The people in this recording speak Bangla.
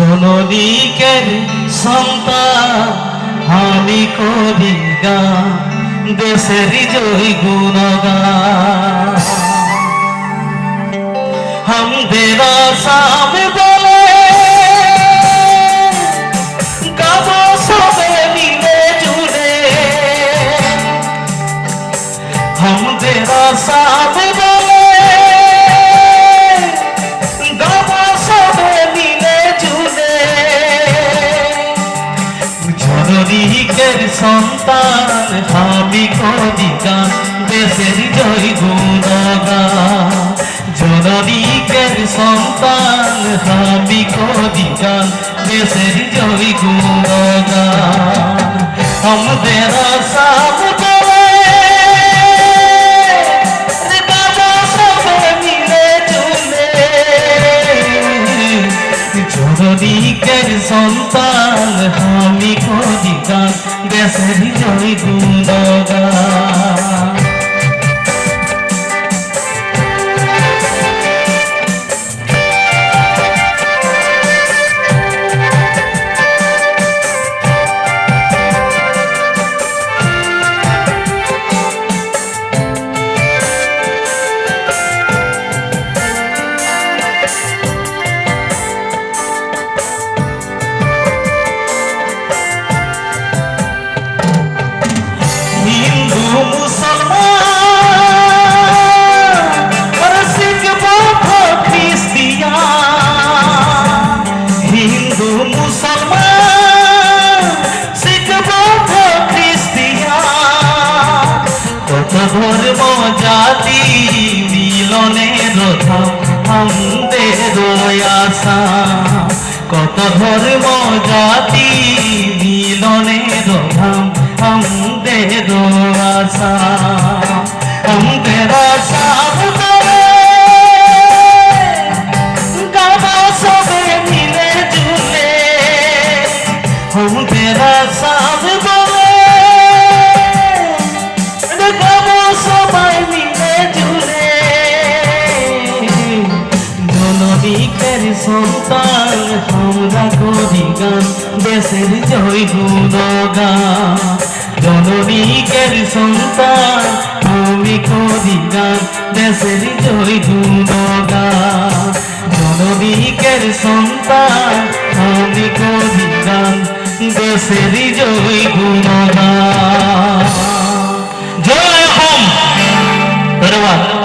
জননীকের সন্তান আমি করি গান, দেশের জয় গুণগান। হামদের আসামে বলে গাব সবে মিলে জুড়ে, হামদের আসামে বলে গাব সবে মিলে জুড়ে। জননীকের সন্তান আমি করি গান, দেশের জয় গুণগান। জননীকের সন্তান আমি করি গান, দেশের জয় গুণগান। আমাদের আসাম বলে গাব সবে মিলে জুড়ে, জননীকের সন্তান আমি করি গান, দেশের জয় গুণগান। ধর্ম জাতি মিলনের ধাম আমাদের আশা, কত ধর্ম জাতি মিলনের ধাম আমাদের আশা। আমাদের আশা গাব সবে মিলে জুড়ে, আমাদের আশা সন্তান আমরা করি গান, দেশের জয় গুণগান। জননীকের সন্তান আমি করি গান, দেশের জয় গুণগান। জননীকের সন্তান আমি করি গান, দেশের জয় গুণগান। জয় হোম। ধন্যবাদ।